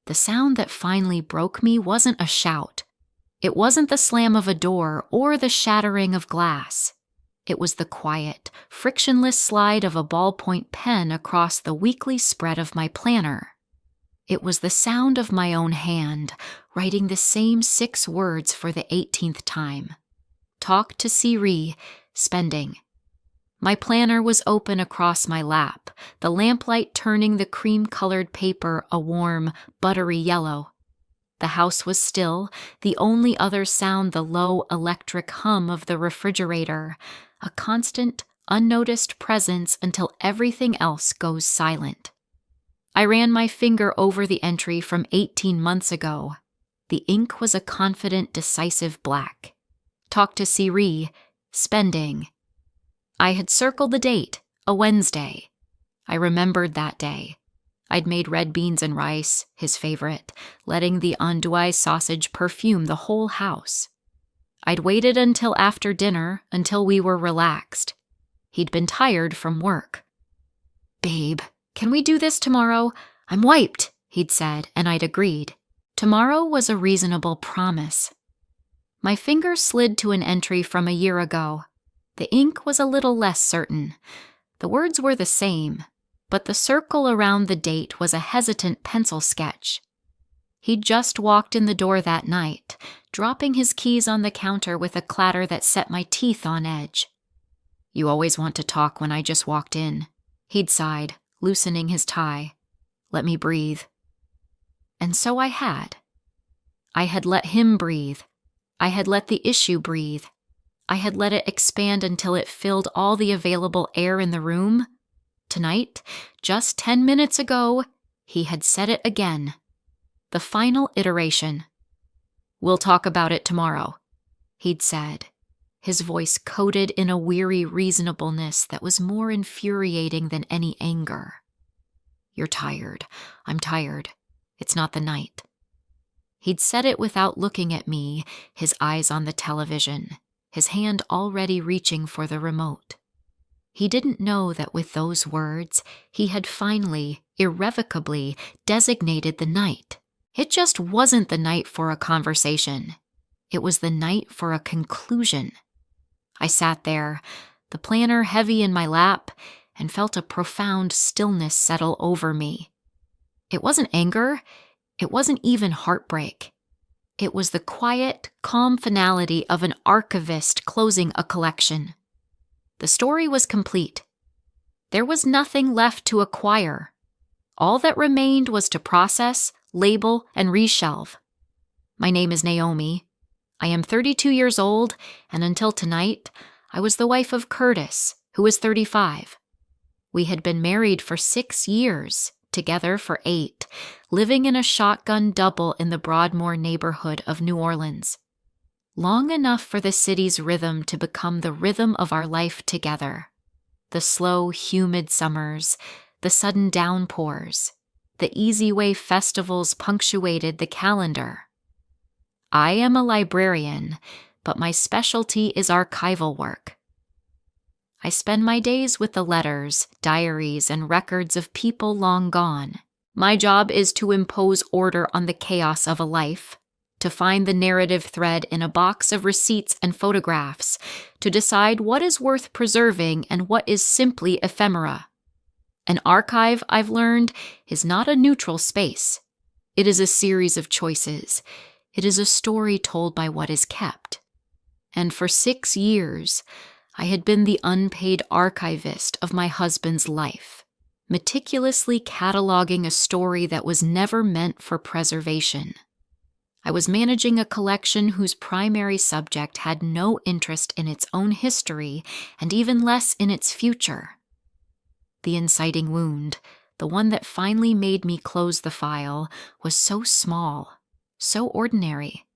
The sound that finally broke me wasn't a shout. It wasn't the slam of a door or the shattering of glass. It was the quiet, frictionless slide of a ballpoint pen across the weekly spread of my planner. It was the sound of my own hand, writing the same 6 words for the 18th time. Talk to Siri, spending. My planner was open across my lap, the lamplight turning the cream-colored paper a warm, buttery yellow. The house was still, the only other sound the low electric hum of the refrigerator, a constant, unnoticed presence until everything else goes silent. I ran my finger over the entry from 18 months ago. The ink was a confident, decisive black. Talk to Siri, spending. I had circled the date, a Wednesday. I remembered that day. I'd made red beans and rice, his favorite, letting the andouille sausage perfume the whole house. I'd waited until after dinner, until we were relaxed. He'd been tired from work. "Babe, can we do this tomorrow? I'm wiped," he'd said, and I'd agreed. Tomorrow was a reasonable promise. My finger slid to an entry from a year ago. The ink was a little less certain. The words were the same, but the circle around the date was a hesitant pencil sketch. He'd just walked in the door that night, dropping his keys on the counter with a clatter that set my teeth on edge. "You always want to talk when I just walked in," he'd sighed, loosening his tie. "Let me breathe." And so I had. I had let him breathe. I had let the issue breathe. I had let it expand until it filled all the available air in the room. Tonight, just 10 minutes ago, he had said it again. The final iteration. "We'll talk about it tomorrow," he'd said, his voice coated in a weary reasonableness that was more infuriating than any anger. "You're tired. I'm tired. It's not the night." He'd said it without looking at me, his eyes on the television, his hand already reaching for the remote. He didn't know that with those words, he had finally, irrevocably, designated the night. It just wasn't the night for a conversation. It was the night for a conclusion. I sat there, the planner heavy in my lap, and felt a profound stillness settle over me. It wasn't anger. It wasn't even heartbreak. It was the quiet, calm finality of an archivist closing a collection. The story was complete. There was nothing left to acquire. All that remained was to process, label, and reshelve. My name is Naomi. I am 32 years old, and until tonight, I was the wife of Curtis, who was 35. We had been married for 6 years, together for 8, living in a shotgun double in the Broadmoor neighborhood of New Orleans. Long enough for the city's rhythm to become the rhythm of our life together. The slow, humid summers, the sudden downpours, the easy way festivals punctuated the calendar. I am a librarian, but my specialty is archival work. I spend my days with the letters, diaries, and records of people long gone. My job is to impose order on the chaos of a life, to find the narrative thread in a box of receipts and photographs, to decide what is worth preserving and what is simply ephemera. An archive, I've learned, is not a neutral space. It is a series of choices. It is a story told by what is kept. And for 6 years, I had been the unpaid archivist of my husband's life, meticulously cataloging a story that was never meant for preservation. I was managing a collection whose primary subject had no interest in its own history and even less in its future. The inciting wound, the one that finally made me close the file, was so small, so ordinary.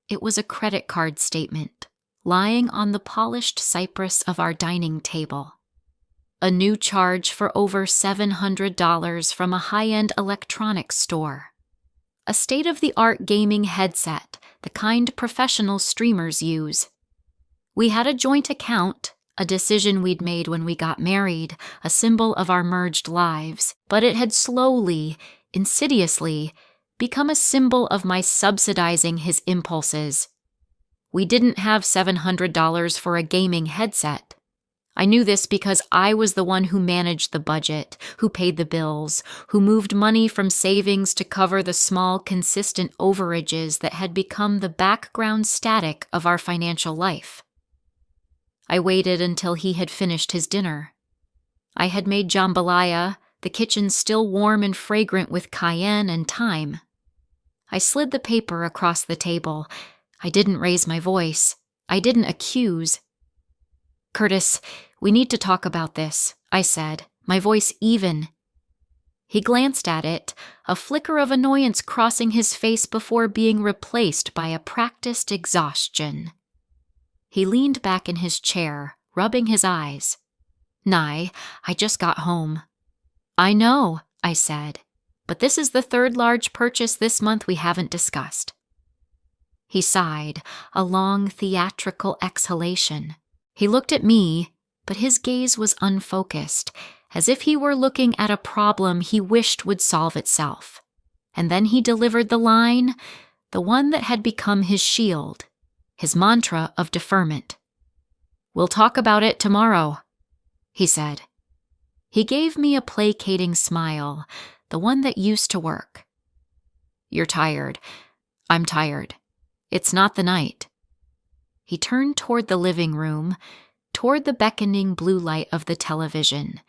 It was a credit card statement, lying on the polished cypress of our dining table. A new charge for over $700 from a high-end electronics store. A state-of-the-art gaming headset, the kind professional streamers use. We had a joint account, a decision we'd made when we got married, a symbol of our merged lives, but it had slowly, insidiously, become a symbol of my subsidizing his impulses. We didn't have $700 for a gaming headset. I knew this because I was the one who managed the budget, who paid the bills, who moved money from savings to cover the small, consistent overages that had become the background static of our financial life. I waited until he had finished his dinner. I had made jambalaya, the kitchen still warm and fragrant with cayenne and thyme. I slid the paper across the table. I didn't raise my voice. I didn't accuse. "Curtis, we need to talk about this," I said, my voice even. He glanced at it, a flicker of annoyance crossing his face before being replaced by a practiced exhaustion. He leaned back in his chair, rubbing his eyes. "Nye, I just got home." "I know," I said, "but this is the third large purchase this month we haven't discussed." He sighed, a long theatrical exhalation. He looked at me, but his gaze was unfocused, as if he were looking at a problem he wished would solve itself. And then he delivered the line, the one that had become his shield, his mantra of deferment. "We'll talk about it tomorrow," he said. He gave me a placating smile, the one that used to work. "You're tired. I'm tired. It's not the night." He turned toward the living room, toward the beckoning blue light of the television,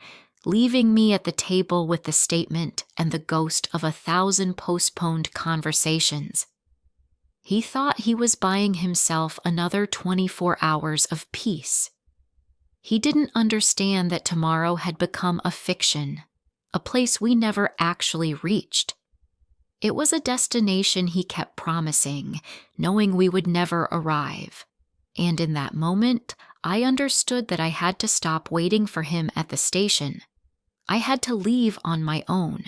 leaving me at the table with the statement and the ghost of 1,000 postponed conversations. He thought he was buying himself another 24 hours of peace. He didn't understand that tomorrow had become a fiction, a place we never actually reached. It was a destination he kept promising, knowing we would never arrive. And in that moment, I understood that I had to stop waiting for him at the station. I had to leave on my own.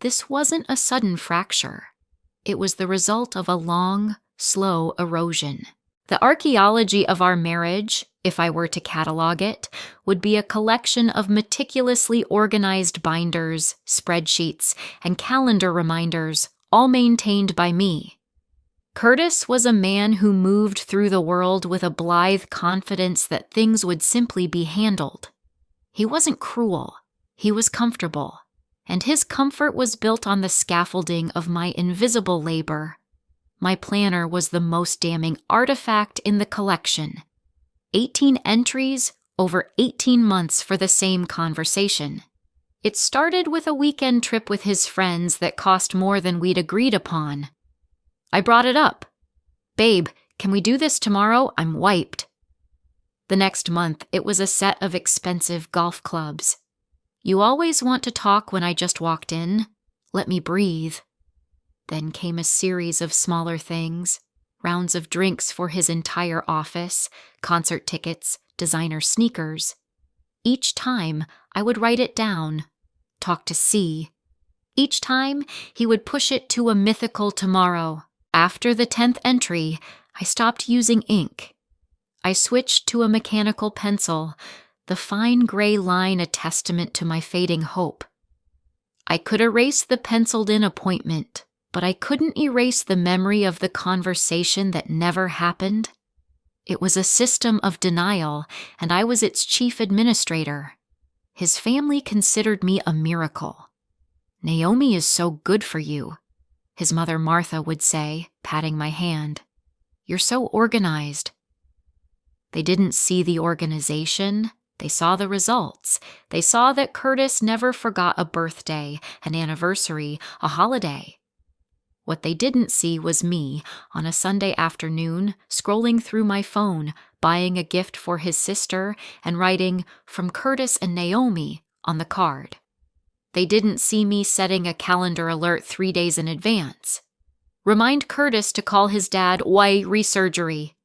This wasn't a sudden fracture. It was the result of a long, slow erosion. The archaeology of our marriage, if I were to catalog it, would be a collection of meticulously organized binders, spreadsheets, and calendar reminders, all maintained by me. Curtis was a man who moved through the world with a blithe confidence that things would simply be handled. He wasn't cruel. He was comfortable. And his comfort was built on the scaffolding of my invisible labor. My planner was the most damning artifact in the collection. 18 entries over 18 months for the same conversation. It started with a weekend trip with his friends that cost more than we'd agreed upon. I brought it up. "Babe, can we do this tomorrow? I'm wiped." The next month, it was a set of expensive golf clubs. "You always want to talk when I just walked in. Let me breathe." Then came a series of smaller things, rounds of drinks for his entire office, concert tickets, designer sneakers. Each time, I would write it down, talk to C. Each time, he would push it to a mythical tomorrow. After the 10th entry, I stopped using ink. I switched to a mechanical pencil, the fine gray line a testament to my fading hope. I could erase the penciled-in appointment, but I couldn't erase the memory of the conversation that never happened. It was a system of denial, and I was its chief administrator. His family considered me a miracle. "Naomi is so good for you," his mother Martha would say, patting my hand. "You're so organized." They didn't see the organization. They saw the results. They saw that Curtis never forgot a birthday, an anniversary, a holiday. What they didn't see was me, on a Sunday afternoon, scrolling through my phone, buying a gift for his sister, and writing, "From Curtis and Naomi," on the card. They didn't see me setting a calendar alert 3 days in advance. "Remind Curtis to call his dad why resurgery."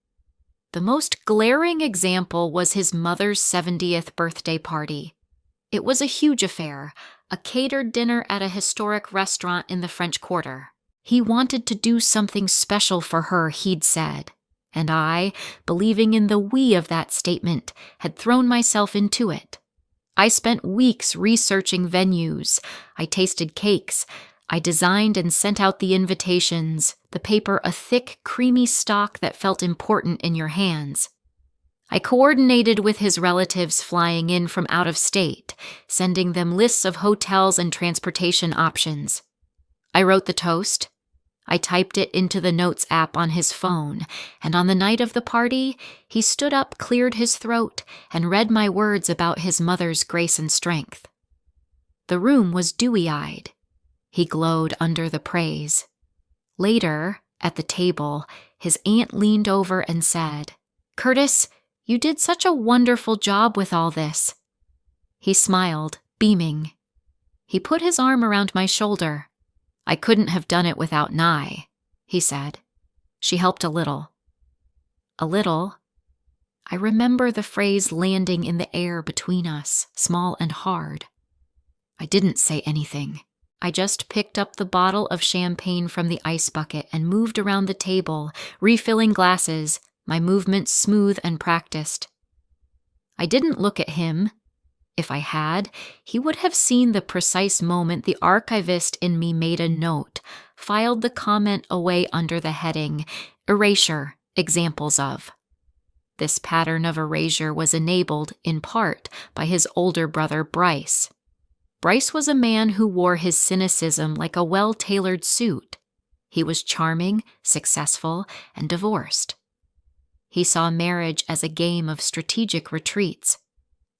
The most glaring example was his mother's 70th birthday party. It was a huge affair, a catered dinner at a historic restaurant in the French Quarter. He wanted to do something special for her, he'd said. And I, believing in the we of that statement, had thrown myself into it. I spent weeks researching venues. I tasted cakes. I designed and sent out the invitations, the paper a thick, creamy stock that felt important in your hands. I coordinated with his relatives flying in from out of state, sending them lists of hotels and transportation options. I wrote the toast. I typed it into the notes app on his phone, and on the night of the party, he stood up, cleared his throat, and read my words about his mother's grace and strength. The room was dewy-eyed. He glowed under the praise. Later, at the table, his aunt leaned over and said, "Curtis, you did such a wonderful job with all this." He smiled, beaming. He put his arm around my shoulder. "I couldn't have done it without Nye," he said. "She helped a little." A little? I remember the phrase landing in the air between us, small and hard. I didn't say anything. I just picked up the bottle of champagne from the ice bucket and moved around the table, refilling glasses, my movements smooth and practiced. I didn't look at him. If I had, he would have seen the precise moment the archivist in me made a note, filed the comment away under the heading, "Erasure, examples of." This pattern of erasure was enabled, in part, by his older brother Bryce. Bryce was a man who wore his cynicism like a well-tailored suit. He was charming, successful, and divorced. He saw marriage as a game of strategic retreats.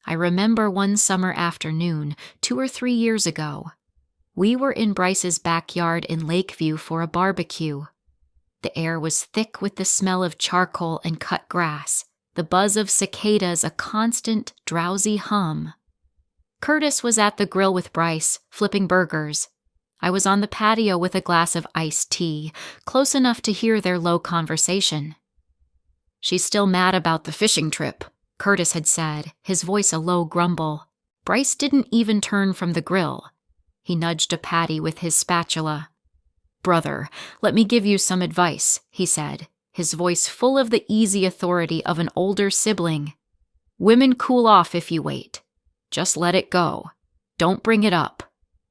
I remember one summer afternoon, 2 or 3 years ago. We were in Bryce's backyard in Lakeview for a barbecue. The air was thick with the smell of charcoal and cut grass, the buzz of cicadas a constant, drowsy hum. Curtis was at the grill with Bryce, flipping burgers. I was on the patio with a glass of iced tea, close enough to hear their low conversation. "She's still mad about the fishing trip," Curtis had said, his voice a low grumble. Bryce didn't even turn from the grill. He nudged a patty with his spatula. "Brother, let me give you some advice," he said, his voice full of the easy authority of an older sibling. "Women cool off if you wait. Just let it go. Don't bring it up.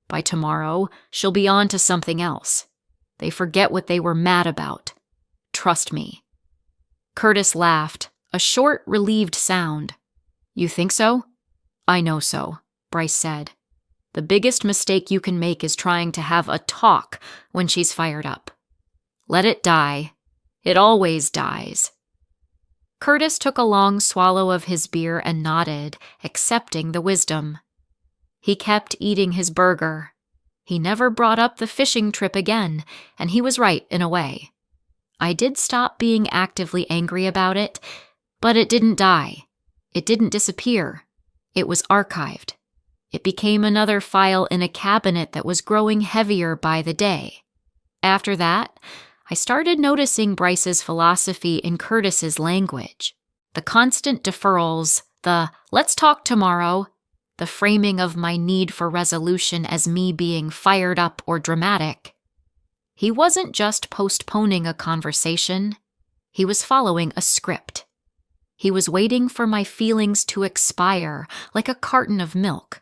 By tomorrow, she'll be on to something else. They forget what they were mad about. Trust me." Curtis laughed, a short, relieved sound. "You think so?" "I know so," Bryce said. "The biggest mistake you can make is trying to have a talk when she's fired up. Let it die. It always dies." Curtis took a long swallow of his beer and nodded, accepting the wisdom. He kept eating his burger. He never brought up the fishing trip again, and he was right in a way. I did stop being actively angry about it, but it didn't die. It didn't disappear. It was archived. It became another file in a cabinet that was growing heavier by the day. After that, I started noticing Bryce's philosophy in Curtis's language. The constant deferrals, the "let's talk tomorrow," the framing of my need for resolution as me being fired up or dramatic. He wasn't just postponing a conversation. He was following a script. He was waiting for my feelings to expire like a carton of milk.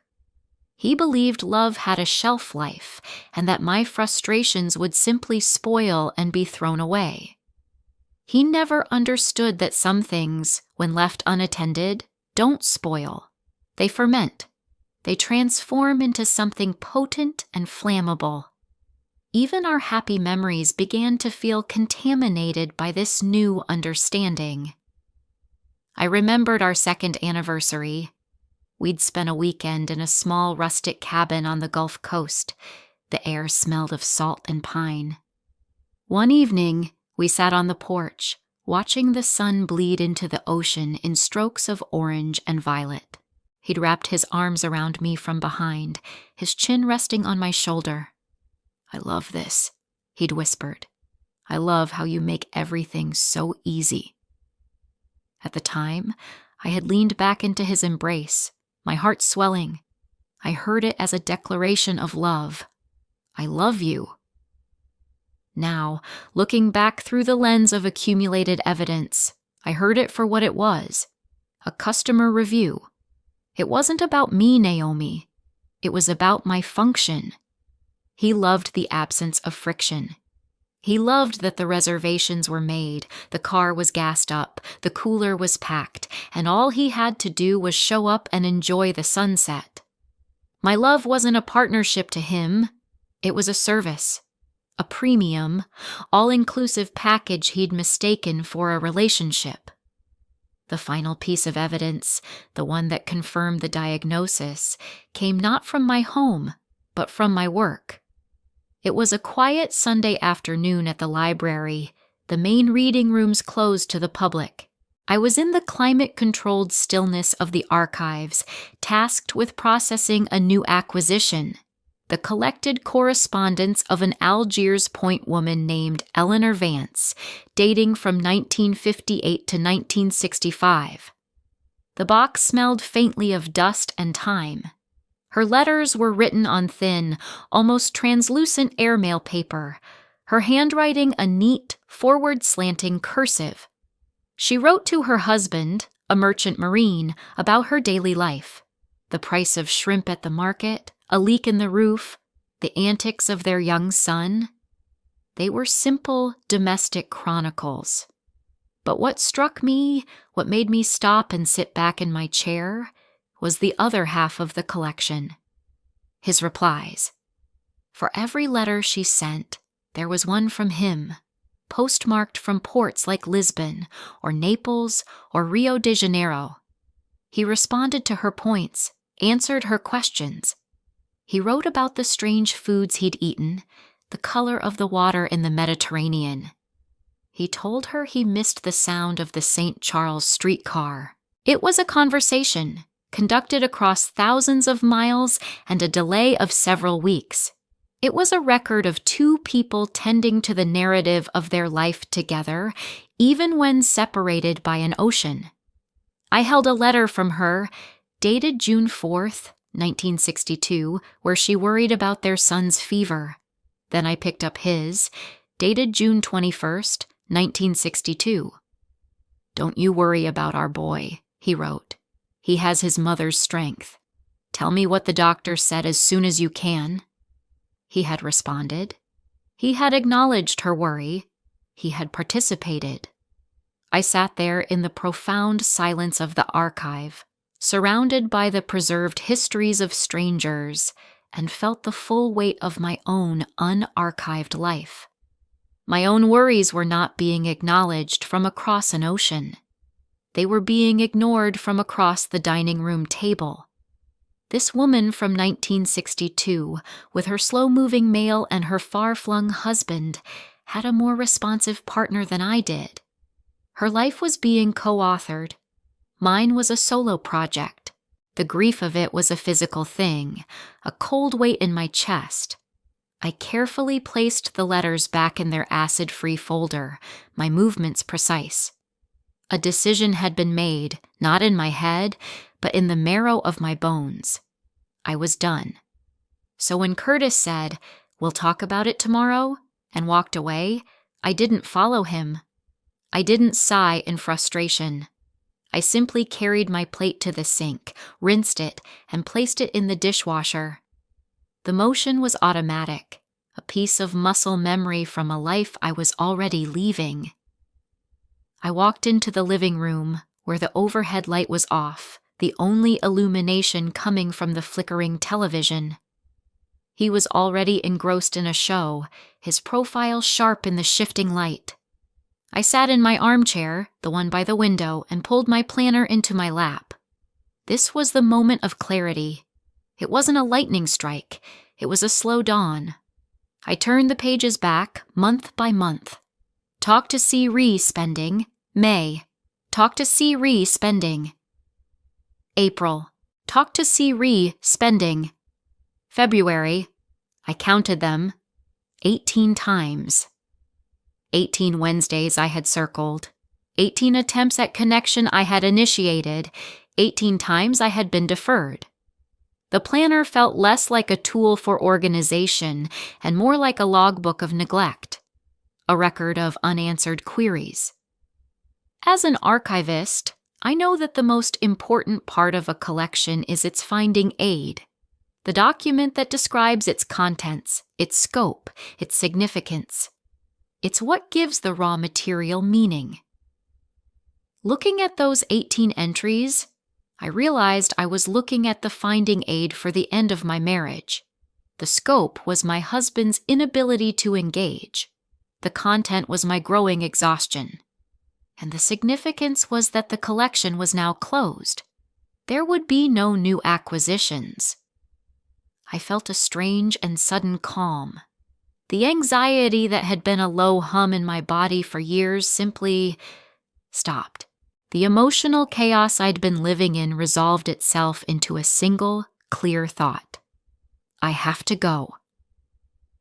He believed love had a shelf life and that my frustrations would simply spoil and be thrown away. He never understood that some things, when left unattended, don't spoil. They ferment. They transform into something potent and flammable. Even our happy memories began to feel contaminated by this new understanding. I remembered our second anniversary. We'd spent a weekend in a small rustic cabin on the Gulf Coast. The air smelled of salt and pine. One evening, we sat on the porch, watching the sun bleed into the ocean in strokes of orange and violet. He'd wrapped his arms around me from behind, his chin resting on my shoulder. "I love this," he'd whispered. "I love how you make everything so easy." At the time, I had leaned back into his embrace, my heart swelling. I heard it as a declaration of love. "I love you." Now, looking back through the lens of accumulated evidence, I heard it for what it was, a customer review. It wasn't about me, Naomi. It was about my function. He loved the absence of friction. He loved that the reservations were made, the car was gassed up, the cooler was packed, and all he had to do was show up and enjoy the sunset. My love wasn't a partnership to him. It was a service, a premium, all-inclusive package he'd mistaken for a relationship. The final piece of evidence, the one that confirmed the diagnosis, came not from my home, but from my work. It was a quiet Sunday afternoon at the library, the main reading rooms closed to the public. I was in the climate-controlled stillness of the archives, tasked with processing a new acquisition, the collected correspondence of an Algiers Point woman named Eleanor Vance, dating from 1958 to 1965. The box smelled faintly of dust and time. Her letters were written on thin, almost translucent airmail paper, her handwriting a neat, forward-slanting cursive. She wrote to her husband, a merchant marine, about her daily life, the price of shrimp at the market, a leak in the roof, the antics of their young son. They were simple, domestic chronicles. But what struck me, what made me stop and sit back in my chair, was the other half of the collection. His replies. For every letter she sent, there was one from him, postmarked from ports like Lisbon, or Naples, or Rio de Janeiro. He responded to her points, answered her questions. He wrote about the strange foods he'd eaten, the color of the water in the Mediterranean. He told her he missed the sound of the St. Charles streetcar. It was a conversation, conducted across thousands of miles and a delay of several weeks. It was a record of two people tending to the narrative of their life together, even when separated by an ocean. I held a letter from her, dated June 4th, 1962, where she worried about their son's fever. Then I picked up his, dated June 21st, 1962. Don't you worry about our boy, he wrote. He has his mother's strength. Tell me what the doctor said as soon as you can. He had responded. He had acknowledged her worry. He had participated. I sat there in the profound silence of the archive, surrounded by the preserved histories of strangers, and felt the full weight of my own unarchived life. My own worries were not being acknowledged from across an ocean. They were being ignored from across the dining room table. This woman from 1962, with her slow-moving mail and her far-flung husband, had a more responsive partner than I did. Her life was being co-authored. Mine was a solo project. The grief of it was a physical thing, a cold weight in my chest. I carefully placed the letters back in their acid-free folder, my movements precise. A decision had been made, not in my head, but in the marrow of my bones. I was done. So when Curtis said, "We'll talk about it tomorrow," and walked away, I didn't follow him. I didn't sigh in frustration. I simply carried my plate to the sink, rinsed it, and placed it in the dishwasher. The motion was automatic, a piece of muscle memory from a life I was already leaving. I walked into the living room, where the overhead light was off, the only illumination coming from the flickering television. He was already engrossed in a show, his profile sharp in the shifting light. I sat in my armchair, the one by the window, and pulled my planner into my lap. This was the moment of clarity. It wasn't a lightning strike. It was a slow dawn. I turned the pages back, month by month. Talk to C. Ree spending, May. Talk to C. Ree spending. April. Talk to C. Ree spending. February. I counted them. 18 times. 18 Wednesdays I had circled. 18 attempts at connection I had initiated. 18 times I had been deferred. The planner felt less like a tool for organization and more like a logbook of neglect, a record of unanswered queries. As an archivist, I know that the most important part of a collection is its finding aid. The document that describes its contents, its scope, its significance. It's what gives the raw material meaning. Looking at those 18 entries, I realized I was looking at the finding aid for the end of my marriage. The scope was my husband's inability to engage. The content was my growing exhaustion. And the significance was that the collection was now closed. There would be no new acquisitions. I felt a strange and sudden calm. The anxiety that had been a low hum in my body for years simply stopped. The emotional chaos I'd been living in resolved itself into a single, clear thought. I have to go.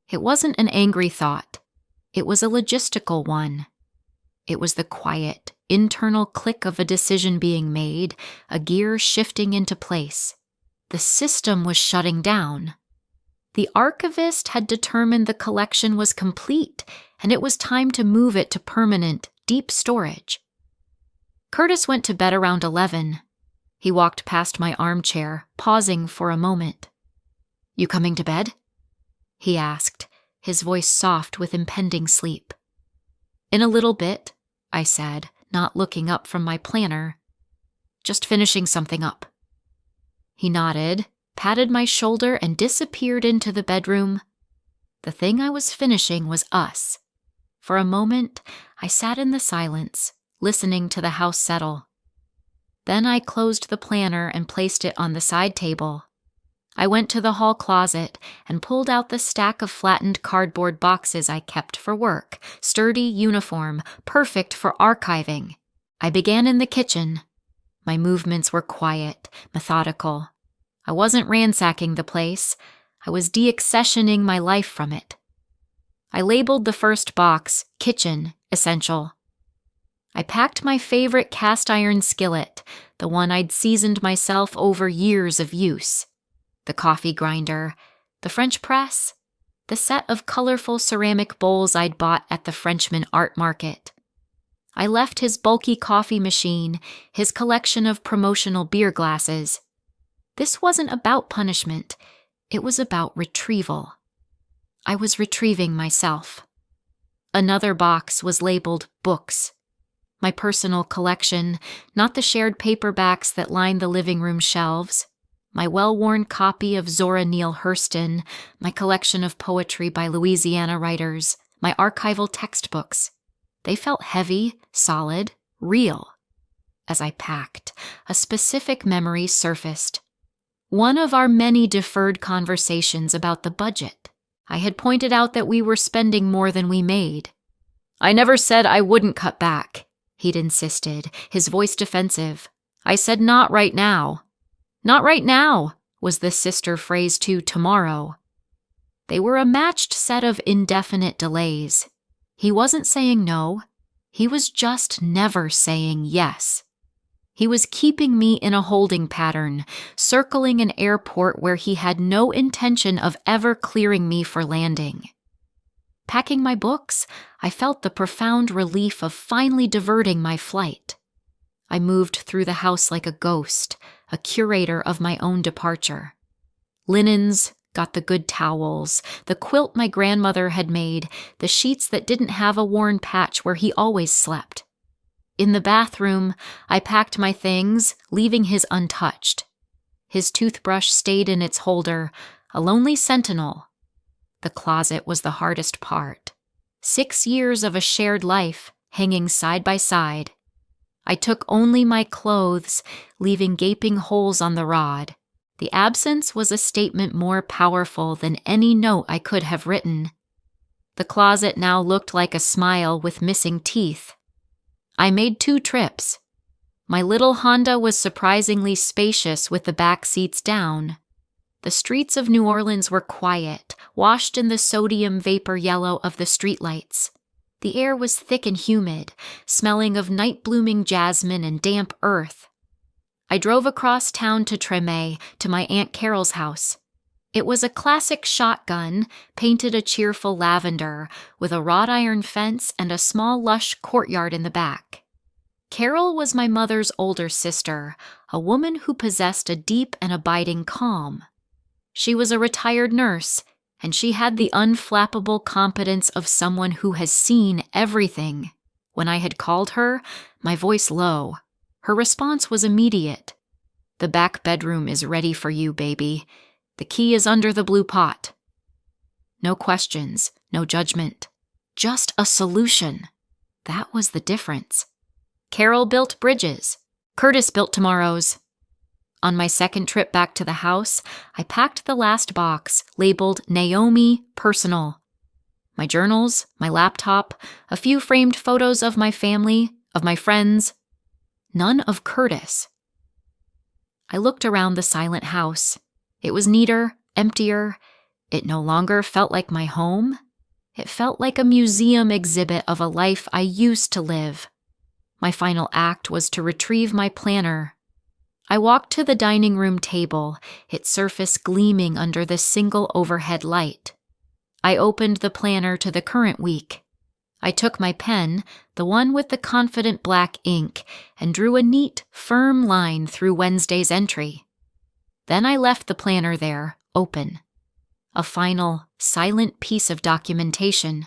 It wasn't an angry thought. It was a logistical one. It was the quiet, internal click of a decision being made, a gear shifting into place. The system was shutting down. The archivist had determined the collection was complete, and it was time to move it to permanent, deep storage. Curtis went to bed around 11. He walked past my armchair, pausing for a moment. "You coming to bed?" he asked, his voice soft with impending sleep. "In a little bit," I said, not looking up from my planner. "Just finishing something up." He nodded, patted my shoulder, and disappeared into the bedroom. The thing I was finishing was us. For a moment, I sat in the silence, listening to the house settle. Then I closed the planner and placed it on the side table. I went to the hall closet and pulled out the stack of flattened cardboard boxes I kept for work, sturdy, uniform, perfect for archiving. I began in the kitchen. My movements were quiet, methodical. I wasn't ransacking the place. I was deaccessioning my life from it. I labeled the first box, Kitchen, Essential. I packed my favorite cast iron skillet, the one I'd seasoned myself over years of use. The coffee grinder, the French press, the set of colorful ceramic bowls I'd bought at the Frenchman art market. I left his bulky coffee machine, his collection of promotional beer glasses. This wasn't about punishment. It was about retrieval. I was retrieving myself. Another box was labeled Books. My personal collection, not the shared paperbacks that lined the living room shelves. My well-worn copy of Zora Neale Hurston, my collection of poetry by Louisiana writers, my archival textbooks. They felt heavy, solid, real. As I packed, a specific memory surfaced. One of our many deferred conversations about the budget. I had pointed out that we were spending more than we made. "I never said I wouldn't cut back," he'd insisted, his voice defensive. "I said not right now." "Not right now," was the sister phrase to tomorrow. They were a matched set of indefinite delays. He wasn't saying no. He was just never saying yes. He was keeping me in a holding pattern, circling an airport where he had no intention of ever clearing me for landing. Packing my books, I felt the profound relief of finally diverting my flight. I moved through the house like a ghost, a curator of my own departure. Linens, got the good towels, the quilt my grandmother had made, the sheets that didn't have a worn patch where he always slept. In the bathroom, I packed my things, leaving his untouched. His toothbrush stayed in its holder, a lonely sentinel. The closet was the hardest part. 6 years of a shared life, hanging side by side. I took only my clothes, leaving gaping holes on the rod. The absence was a statement more powerful than any note I could have written. The closet now looked like a smile with missing teeth. I made 2 trips. My little Honda was surprisingly spacious with the back seats down. The streets of New Orleans were quiet, washed in the sodium vapor yellow of the streetlights. The air was thick and humid, smelling of night-blooming jasmine and damp earth. I drove across town to Tremé, to my Aunt Carol's house. It was a classic shotgun, painted a cheerful lavender, with a wrought iron fence and a small lush courtyard in the back. Carol was my mother's older sister, a woman who possessed a deep and abiding calm. She was a retired nurse, and she had the unflappable competence of someone who has seen everything. When I had called her, my voice low, her response was immediate. "The back bedroom is ready for you, baby. The key is under the blue pot." No questions, no judgment. Just a solution. That was the difference. Carol built bridges. Curtis built tomorrows. On my second trip back to the house, I packed the last box, labeled Naomi Personal. My journals, my laptop, a few framed photos of my family, of my friends. None of Curtis. I looked around the silent house. It was neater, emptier. It no longer felt like my home. It felt like a museum exhibit of a life I used to live. My final act was to retrieve my planner. I walked to the dining room table, its surface gleaming under the single overhead light. I opened the planner to the current week. I took my pen, the one with the confident black ink, and drew a neat, firm line through Wednesday's entry. Then I left the planner there, open. A final, silent piece of documentation.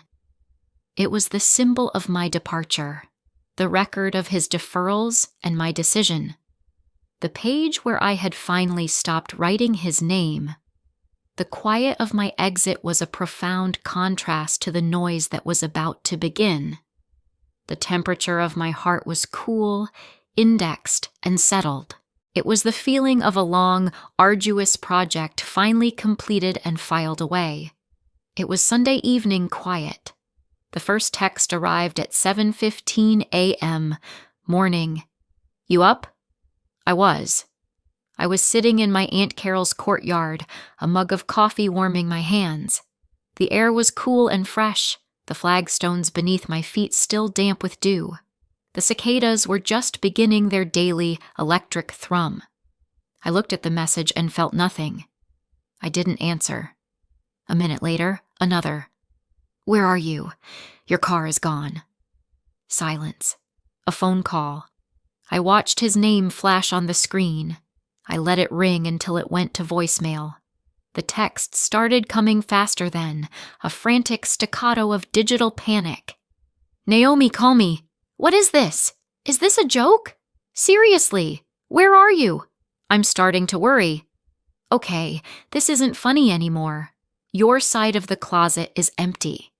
It was the symbol of my departure, the record of his deferrals and my decision. The page where I had finally stopped writing his name. The quiet of my exit was a profound contrast to the noise that was about to begin. The temperature of my heart was cool, indexed, and settled. It was the feeling of a long, arduous project finally completed and filed away. It was Sunday evening quiet. The first text arrived at 7:15 a.m. Morning. "You up?" I was. I was sitting in my Aunt Carol's courtyard, a mug of coffee warming my hands. The air was cool and fresh, the flagstones beneath my feet still damp with dew. The cicadas were just beginning their daily electric thrum. I looked at the message and felt nothing. I didn't answer. A minute later, another. "Where are you? Your car is gone." Silence. A phone call. I watched his name flash on the screen. I let it ring until it went to voicemail. The text started coming faster then, a frantic staccato of digital panic. "Naomi, call me. What is this? Is this a joke? Seriously, where are you? I'm starting to worry. Okay, this isn't funny anymore. Your side of the closet is empty."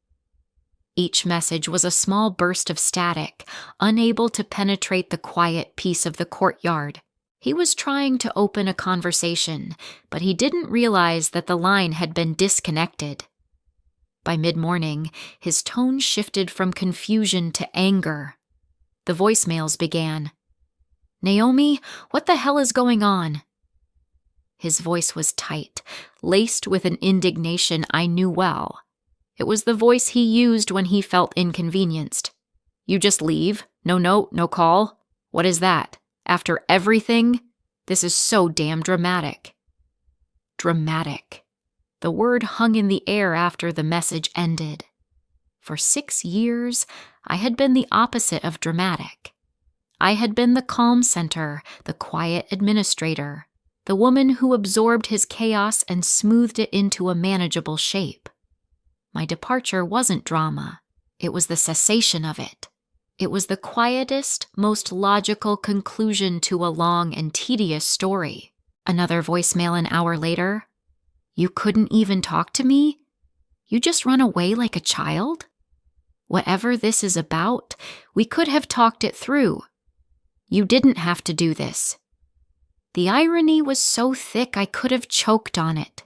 Each message was a small burst of static, unable to penetrate the quiet peace of the courtyard. He was trying to open a conversation, but he didn't realize that the line had been disconnected. By mid-morning, his tone shifted from confusion to anger. The voicemails began. "Naomi, what the hell is going on?" His voice was tight, laced with an indignation I knew well. It was the voice he used when he felt inconvenienced. "You just leave? No note, no call? What is that? After everything? This is so damn dramatic." Dramatic. The word hung in the air after the message ended. For 6 years, I had been the opposite of dramatic. I had been the calm center, the quiet administrator, the woman who absorbed his chaos and smoothed it into a manageable shape. My departure wasn't drama. It was the cessation of it. It was the quietest, most logical conclusion to a long and tedious story. Another voicemail an hour later. "You couldn't even talk to me? You just run away like a child? Whatever this is about, we could have talked it through. You didn't have to do this." The irony was so thick I could have choked on it.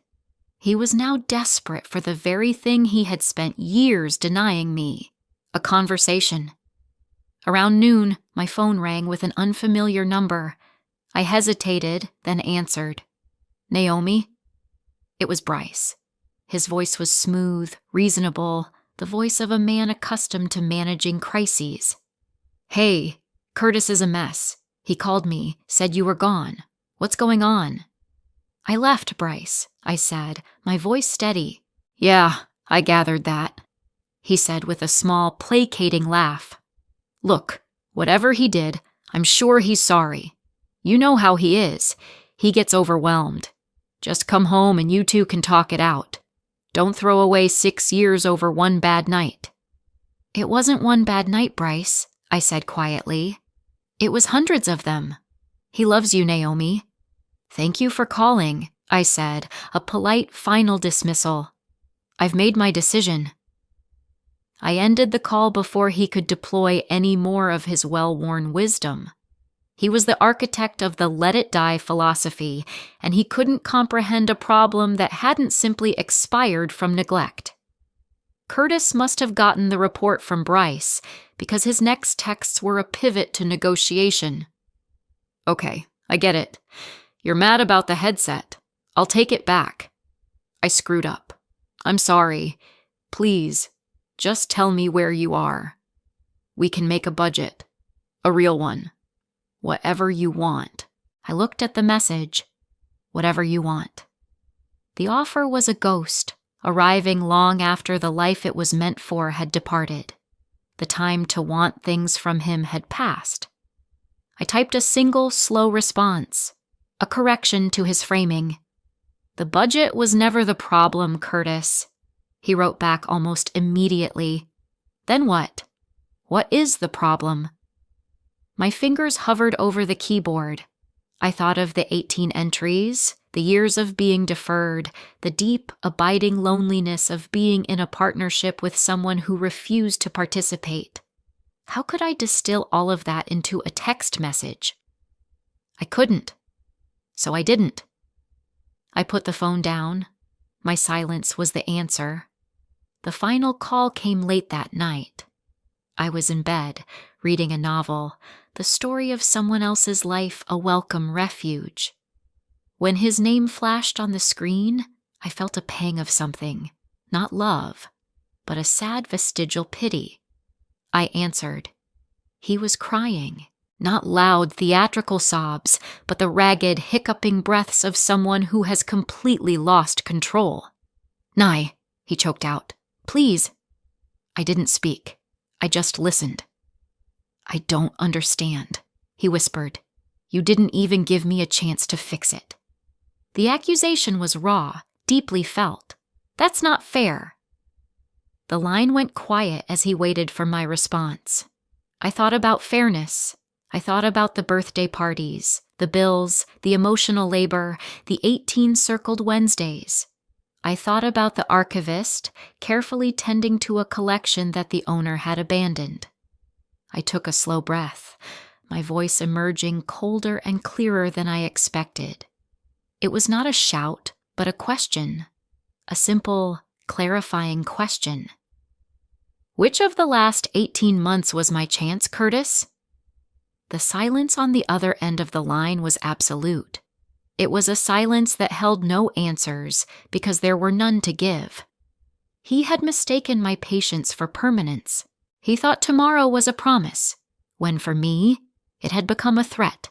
He was now desperate for the very thing he had spent years denying me. A conversation. Around noon, my phone rang with an unfamiliar number. I hesitated, then answered. "Naomi?" It was Bryce. His voice was smooth, reasonable, the voice of a man accustomed to managing crises. "Hey, Curtis is a mess. He called me, said you were gone. What's going on?" "I left, Bryce," I said, my voice steady. "Yeah, I gathered that," he said with a small, placating laugh. "Look, whatever he did, I'm sure he's sorry. You know how he is. He gets overwhelmed. Just come home and you two can talk it out. Don't throw away 6 years over one bad night." "It wasn't one bad night, Bryce," I said quietly. "It was hundreds of them. He loves you, Naomi." "Thank you for calling," I said, a polite final dismissal. "I've made my decision." I ended the call before he could deploy any more of his well-worn wisdom. He was the architect of the let it die philosophy, and he couldn't comprehend a problem that hadn't simply expired from neglect. Curtis must have gotten the report from Bryce, because his next texts were a pivot to negotiation. "Okay, I get it. You're mad about the headset. I'll take it back. I screwed up. I'm sorry. Please, just tell me where you are. We can make a budget. A real one. Whatever you want." I looked at the message. Whatever you want. The offer was a ghost, arriving long after the life it was meant for had departed. The time to want things from him had passed. I typed a single, slow response, a correction to his framing. "The budget was never the problem, Curtis." He wrote back almost immediately. "Then what? What is the problem?" My fingers hovered over the keyboard. I thought of the 18 entries, the years of being deferred, the deep, abiding loneliness of being in a partnership with someone who refused to participate. How could I distill all of that into a text message? I couldn't. So I didn't. I put the phone down. My silence was the answer. The final call came late that night. I was in bed, reading a novel, the story of someone else's life a welcome refuge. When his name flashed on the screen, I felt a pang of something, not love, but a sad vestigial pity. I answered. He was crying, not loud theatrical sobs, but the ragged, hiccuping breaths of someone who has completely lost control. "Nye," he choked out. "Please." I didn't speak. I just listened. "I don't understand," he whispered. "You didn't even give me a chance to fix it." The accusation was raw, deeply felt. That's not fair. The line went quiet as he waited for my response. I thought about fairness. I thought about the birthday parties, the bills, the emotional labor, the 18 circled Wednesdays. I thought about the archivist, carefully tending to a collection that the owner had abandoned. I took a slow breath, my voice emerging colder and clearer than I expected. It was not a shout, but a question. A simple, clarifying question. "Which of the last 18 months was my chance, Curtis?" The silence on the other end of the line was absolute. It was a silence that held no answers because there were none to give. He had mistaken my patience for permanence. He thought tomorrow was a promise, when for me, it had become a threat.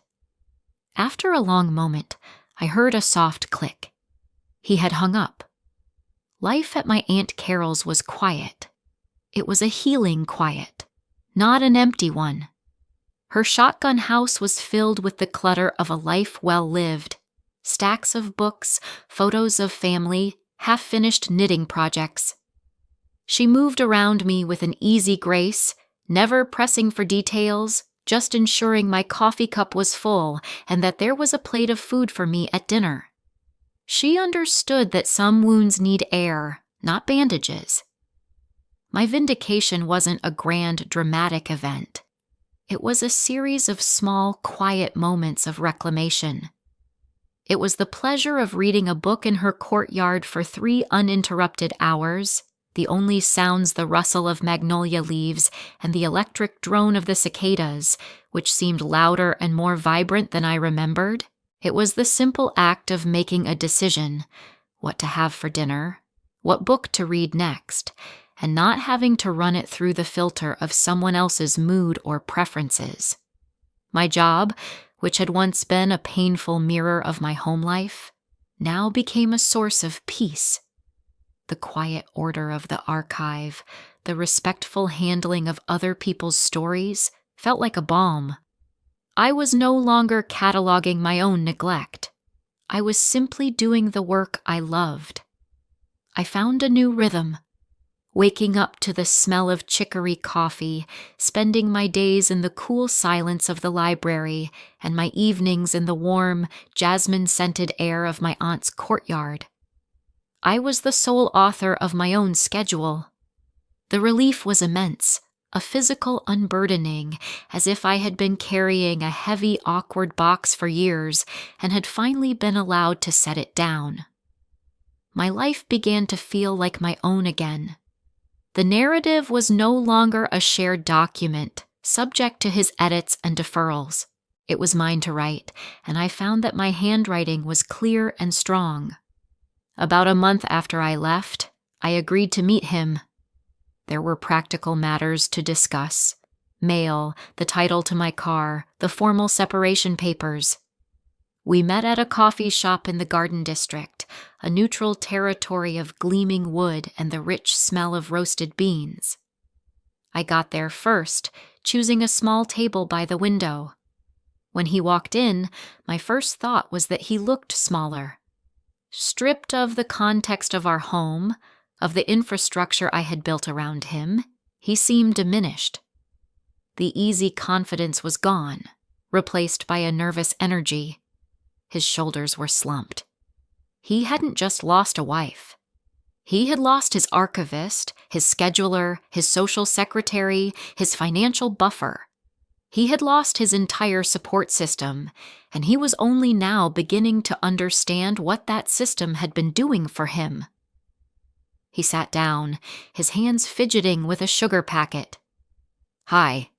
After a long moment, I heard a soft click. He had hung up. Life at my Aunt Carol's was quiet. It was a healing quiet, not an empty one. Her shotgun house was filled with the clutter of a life well lived. Stacks of books, photos of family, half-finished knitting projects. She moved around me with an easy grace, never pressing for details, just ensuring my coffee cup was full and that there was a plate of food for me at dinner. She understood that some wounds need air, not bandages. My vindication wasn't a grand, dramatic event. It was a series of small, quiet moments of reclamation. It was the pleasure of reading a book in her courtyard for 3 uninterrupted hours, the only sounds the rustle of magnolia leaves and the electric drone of the cicadas, which seemed louder and more vibrant than I remembered. It was the simple act of making a decision, what to have for dinner, what book to read next, and not having to run it through the filter of someone else's mood or preferences. My job, which had once been a painful mirror of my home life, now became a source of peace. The quiet order of the archive, the respectful handling of other people's stories, felt like a balm. I was no longer cataloging my own neglect. I was simply doing the work I loved. I found a new rhythm, waking up to the smell of chicory coffee, spending my days in the cool silence of the library, and my evenings in the warm, jasmine-scented air of my aunt's courtyard. I was the sole author of my own schedule. The relief was immense, a physical unburdening, as if I had been carrying a heavy, awkward box for years and had finally been allowed to set it down. My life began to feel like my own again. The narrative was no longer a shared document, subject to his edits and deferrals. It was mine to write, and I found that my handwriting was clear and strong. About a month after I left, I agreed to meet him. There were practical matters to discuss: mail, the title to my car, the formal separation papers. We met at a coffee shop in the Garden District, a neutral territory of gleaming wood and the rich smell of roasted beans. I got there first, choosing a small table by the window. When he walked in, my first thought was that he looked smaller. Stripped of the context of our home, of the infrastructure I had built around him, he seemed diminished. The easy confidence was gone, replaced by a nervous energy. His shoulders were slumped. He hadn't just lost a wife. He had lost his archivist, his scheduler, his social secretary, his financial buffer. He had lost his entire support system, and he was only now beginning to understand what that system had been doing for him. He sat down, his hands fidgeting with a sugar packet. "Hi,"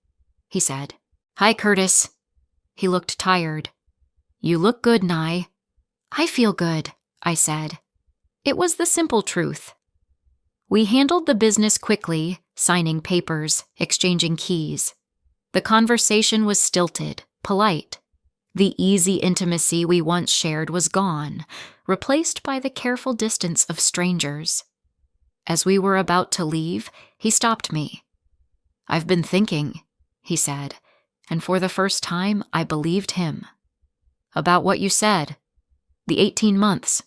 he said. "Hi, Curtis." He looked tired. "You look good, Nye." "I feel good," I said. It was the simple truth. We handled the business quickly, signing papers, exchanging keys. The conversation was stilted, polite. The easy intimacy we once shared was gone, replaced by the careful distance of strangers. As we were about to leave, he stopped me. "I've been thinking," he said, and for the first time I believed him. "About what you said. The 18 months.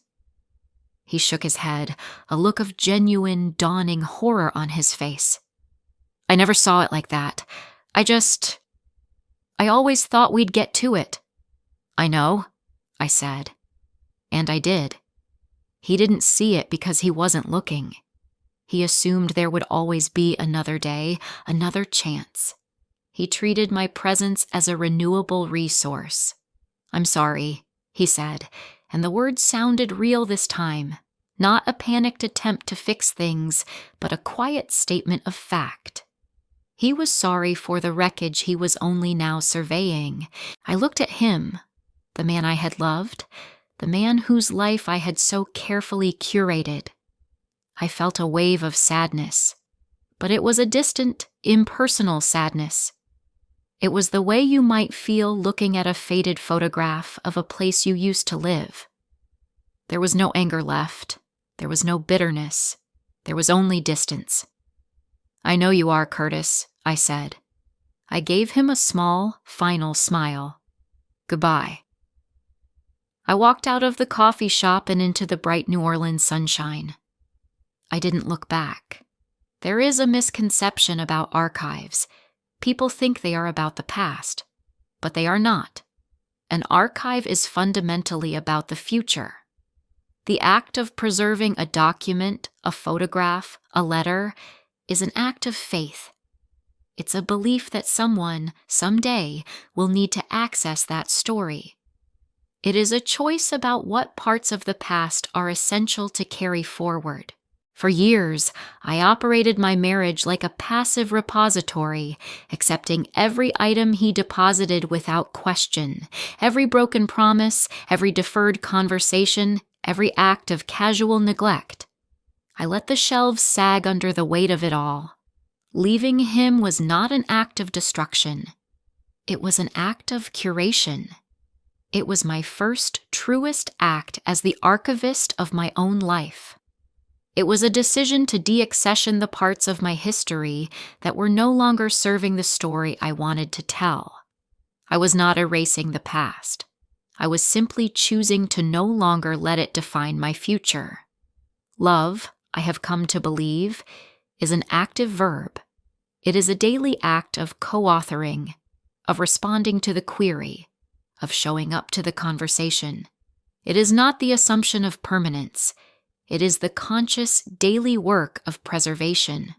He shook his head, a look of genuine, dawning horror on his face. "I never saw it like that. I always thought we'd get to it." "I know," I said. And I did. He didn't see it because he wasn't looking. He assumed there would always be another day, another chance. He treated my presence as a renewable resource. "I'm sorry," he said, and the words sounded real this time. Not a panicked attempt to fix things, but a quiet statement of fact. He was sorry for the wreckage he was only now surveying. I looked at him, the man I had loved, the man whose life I had so carefully curated. I felt a wave of sadness, but it was a distant, impersonal sadness. It was the way you might feel looking at a faded photograph of a place you used to live. There was no anger left. There was no bitterness. There was only distance. "I know you are, Curtis," I said. I gave him a small, final smile. "Goodbye." I walked out of the coffee shop and into the bright New Orleans sunshine. I didn't look back. There is a misconception about archives. People think they are about the past, but they are not. An archive is fundamentally about the future. The act of preserving a document, a photograph, a letter, is an act of faith. It's a belief that someone, someday, will need to access that story. It is a choice about what parts of the past are essential to carry forward. For years, I operated my marriage like a passive repository, accepting every item he deposited without question, every broken promise, every deferred conversation, every act of casual neglect. I let the shelves sag under the weight of it all. Leaving him was not an act of destruction. It was an act of curation. It was my first, truest act as the archivist of my own life. It was a decision to deaccession the parts of my history that were no longer serving the story I wanted to tell. I was not erasing the past. I was simply choosing to no longer let it define my future. Love, I have come to believe, is an active verb. It is a daily act of co-authoring, of responding to the query, of showing up to the conversation. It is not the assumption of permanence. It is the conscious daily work of preservation.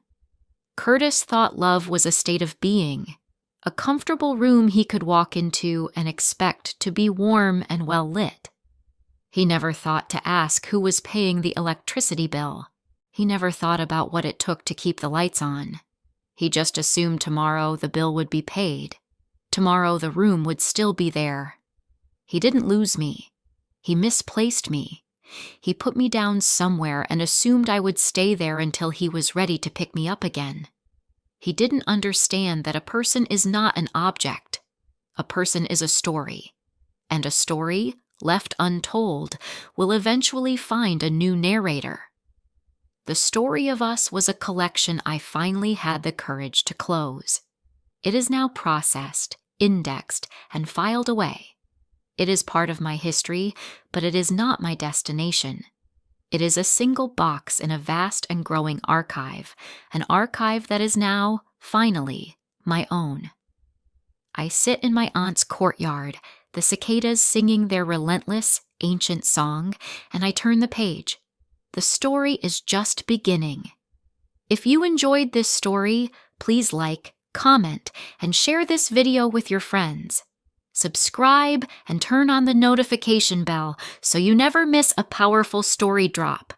Curtis thought love was a state of being, a comfortable room he could walk into and expect to be warm and well lit. He never thought to ask who was paying the electricity bill. He never thought about what it took to keep the lights on. He just assumed tomorrow the bill would be paid. Tomorrow the room would still be there. He didn't lose me. He misplaced me. He put me down somewhere and assumed I would stay there until he was ready to pick me up again. He didn't understand that a person is not an object. A person is a story. And a story, left untold, will eventually find a new narrator. The story of us was a collection I finally had the courage to close. It is now processed, indexed, and filed away. It is part of my history, but it is not my destination. It is a single box in a vast and growing archive, an archive that is now, finally, my own. I sit in my aunt's courtyard, the cicadas singing their relentless, ancient song, and I turn the page. The story is just beginning. If you enjoyed this story, please like, comment, and share this video with your friends. Subscribe and turn on the notification bell so you never miss a powerful story drop.